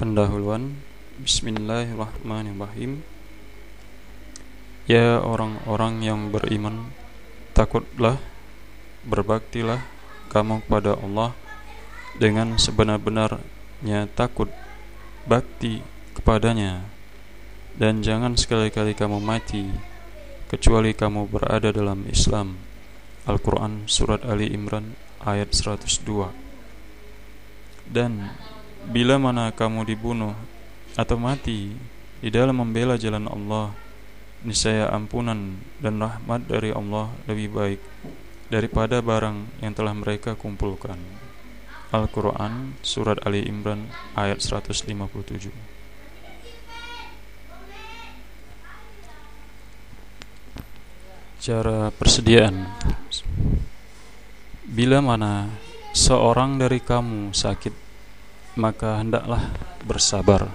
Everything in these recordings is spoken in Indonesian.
Pendahuluan. Bismillahirrahmanirrahim. Ya orang-orang yang beriman, takutlah, berbaktilah kamu kepada Allah dengan sebenar-benarnya takut bakti kepadanya, dan jangan sekali-kali kamu mati kecuali kamu berada dalam Islam. Al-Quran Surat Ali Imran ayat 102. Dan bila mana kamu dibunuh atau mati di dalam membela jalan Allah, niscaya ampunan dan rahmat dari Allah lebih baik daripada barang yang telah mereka kumpulkan. Al-Quran Surat Ali Imran ayat 157. Cara persediaan. Bila mana seorang dari kamu sakit, maka hendaklah bersabar.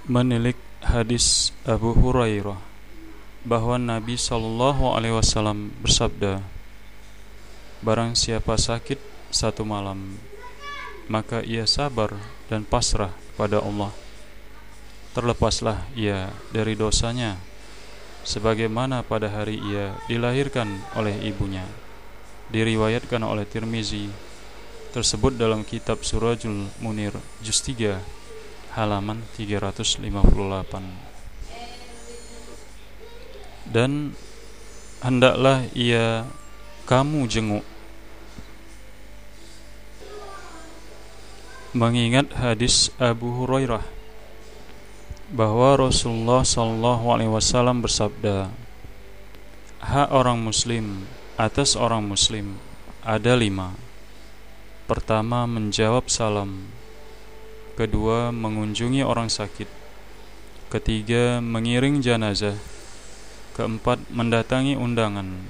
Menilik hadis Abu Hurairah bahwa Nabi SAW bersabda, barang siapa sakit satu malam, maka ia sabar dan pasrah kepada Allah, terlepaslah ia dari dosanya sebagaimana pada hari ia dilahirkan oleh ibunya. Diriwayatkan oleh Tirmizi, tersebut dalam kitab Surajul Munir juz 3 halaman 358. Dan hendaklah ia kamu jenguk, mengingat hadis Abu Hurairah bahwa Rasulullah SAW bersabda, hak orang muslim atas orang muslim ada 5. Pertama, menjawab salam. Kedua, mengunjungi orang sakit. Ketiga, mengiring jenazah. Keempat, mendatangi undangan.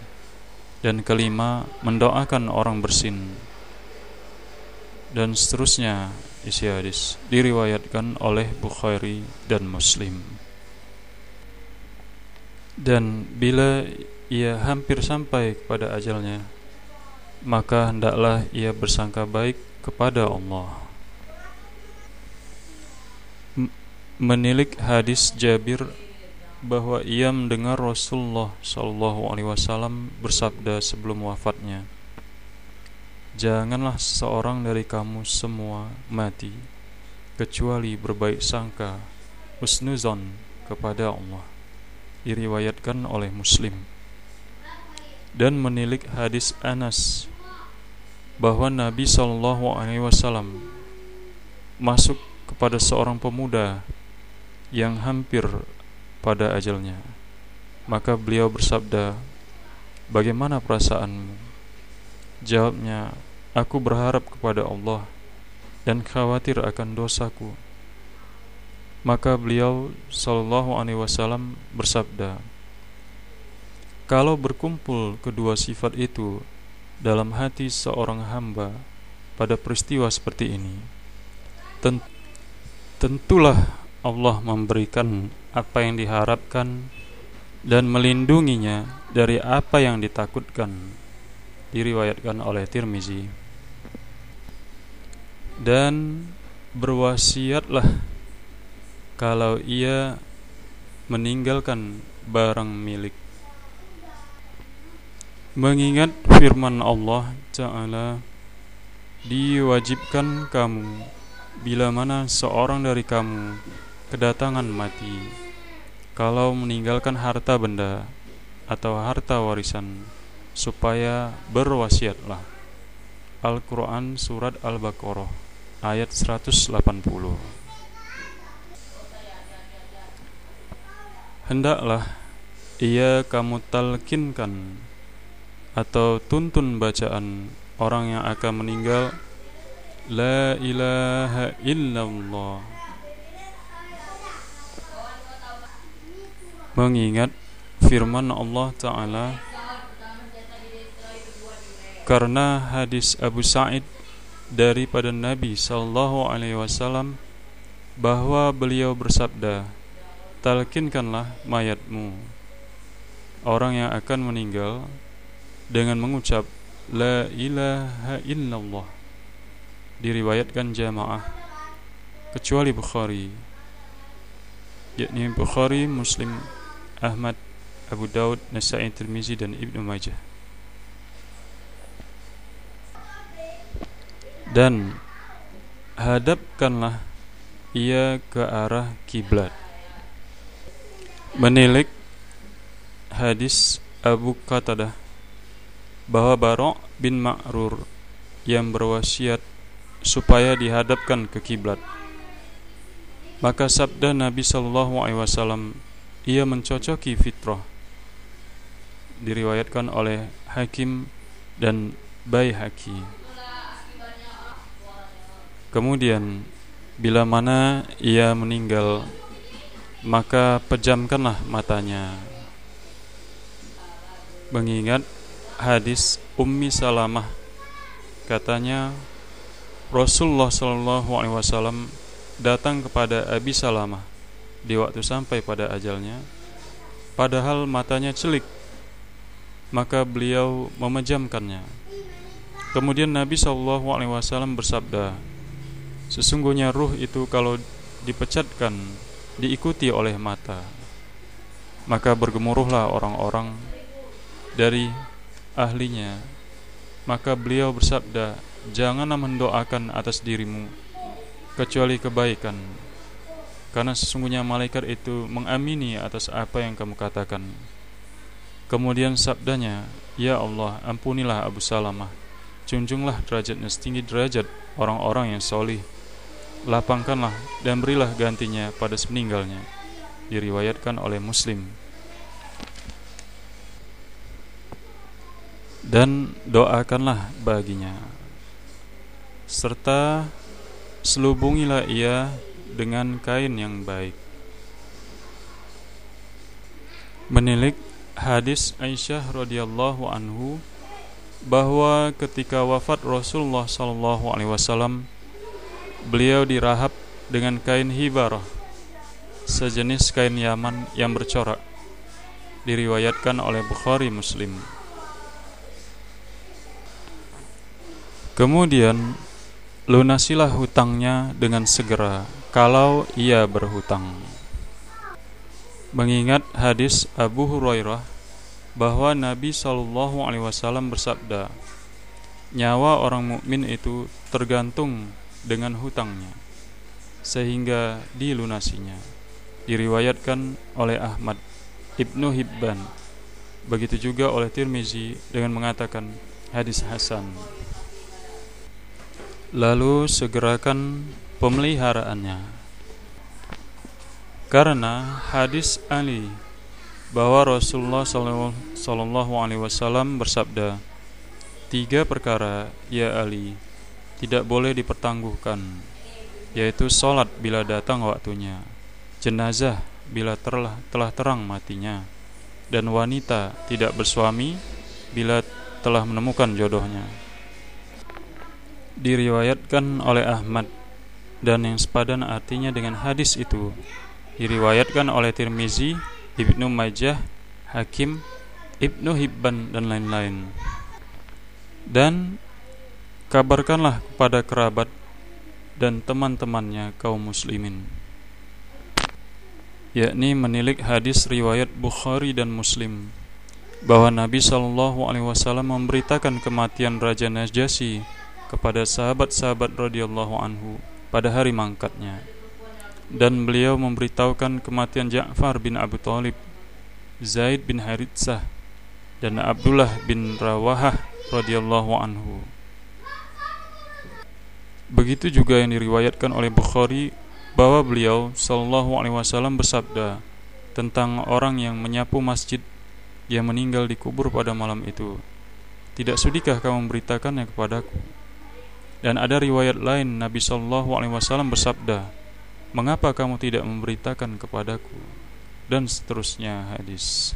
Dan kelima, mendoakan orang bersin. Dan seterusnya. Isi hadis diriwayatkan oleh Bukhari dan Muslim. Dan bila ia hampir sampai kepada ajalnya, maka hendaklah ia bersangka baik kepada Allah. Menilik hadis Jabir bahwa ia mendengar Rasulullah SAW bersabda sebelum wafatnya, janganlah seorang dari kamu semua mati kecuali berbaik sangka, husnuzon kepada Allah. Diriwayatkan oleh Muslim. Dan menilik hadis Anas bahwa Nabi SAW masuk kepada seorang pemuda yang hampir pada ajalnya, maka beliau bersabda, bagaimana perasaanmu? Jawabnya, aku berharap kepada Allah dan khawatir akan dosaku. Maka beliau SAW bersabda, kalau berkumpul kedua sifat itu dalam hati seorang hamba pada peristiwa seperti ini, tentulah Allah memberikan apa yang diharapkan dan melindunginya dari apa yang ditakutkan. Diriwayatkan oleh Tirmizi. Dan berwasiatlah kalau ia meninggalkan barang milik, mengingat firman Allah Ta'ala, diwajibkan kamu bila mana seorang dari kamu kedatangan mati, kalau meninggalkan harta benda atau harta warisan, supaya berwasiatlah. Al-Quran Surat Al-Baqarah ayat 180. Hendaklah ia kamu talkinkan atau tuntun bacaan orang yang akan meninggal, la ilaha illallah, mengingat firman Allah Ta'ala, karena hadis Abu Sa'id daripada Nabi SAW bahwa beliau bersabda, talkinkanlah mayatmu, orang yang akan meninggal, dengan mengucap la ilaha illallah. Diriwayatkan jamaah kecuali Bukhari, yakni Bukhari, Muslim, Ahmad, Abu Daud, Nasa'i, Tirmizi, dan Ibnu Majah. Dan hadapkanlah ia ke arah kiblat. Menilik hadis Abu Qatadah bahwa Bara' bin Ma'rur yang berwasiat supaya dihadapkan ke kiblat, maka sabda Nabi SAW, ia mencocoki fitrah. Diriwayatkan oleh Hakim dan Baihaqi. Kemudian bila mana ia meninggal, maka pejamkanlah matanya. Mengingat hadis Ummi Salamah, katanya Rasulullah SAW datang kepada Abi Salamah di waktu sampai pada ajalnya, padahal matanya celik, maka beliau memejamkannya. Kemudian Nabi SAW bersabda, sesungguhnya ruh itu kalau dipecatkan diikuti oleh mata. Maka bergemuruhlah orang-orang dari ahlinya. Maka beliau bersabda, janganlah mendoakan atas dirimu kecuali kebaikan, karena sesungguhnya malaikat itu mengamini atas apa yang kamu katakan. Kemudian sabdanya, ya Allah, ampunilah Abu Salamah, junjunglah derajatnya setinggi derajat orang-orang yang solih, lapangkanlah dan berilah gantinya pada sepeninggalnya. Diriwayatkan oleh Muslim. Dan doakanlah baginya, serta selubungilah ia dengan kain yang baik. Menilik hadis Aisyah radhiyallahu anhu bahwa ketika wafat Rasulullah SAW, beliau dirahap dengan kain hibarah, sejenis kain Yaman yang bercorak. Diriwayatkan oleh Bukhari, Muslim. Kemudian lunasilah hutangnya dengan segera kalau ia berhutang. Mengingat hadis Abu Hurairah bahwa Nabi SAW bersabda, nyawa orang mukmin itu tergantung dengan hutangnya sehingga dilunasinya. Diriwayatkan oleh Ahmad, Ibnu Hibban, begitu juga oleh Tirmizi dengan mengatakan hadis hasan. Lalu segerakan pemeliharaannya, karena hadis Ali bahwa Rasulullah SAW bersabda, 3 perkara, ya Ali, tidak boleh dipertangguhkan, yaitu sholat bila datang waktunya, jenazah bila telah terang matinya, dan wanita tidak bersuami bila telah menemukan jodohnya. Diriwayatkan oleh Ahmad, dan yang sepadan artinya dengan hadis itu diriwayatkan oleh Tirmizi, Ibnu Majah, Hakim, Ibnu Hibban, dan lain-lain. Dan kabarkanlah kepada kerabat dan teman-temannya kaum muslimin, yakni menilik hadis riwayat Bukhari dan Muslim bahwa Nabi SAW memberitakan kematian Raja Najasyi kepada sahabat-sahabat radhiyallahu anhu pada hari mangkatnya, dan beliau memberitahukan kematian Ja'far bin Abu Thalib, Zaid bin Haritsah, dan Abdullah bin Rawahah radhiyallahu anhu. Begitu juga yang diriwayatkan oleh Bukhari bahwa beliau SAW bersabda tentang orang yang menyapu masjid yang meninggal di kubur pada malam itu, tidak sudikah kamu memberitakannya kepadaku? Dan ada riwayat lain Nabi SAW bersabda, mengapa kamu tidak memberitakan kepadaku? Dan seterusnya hadis.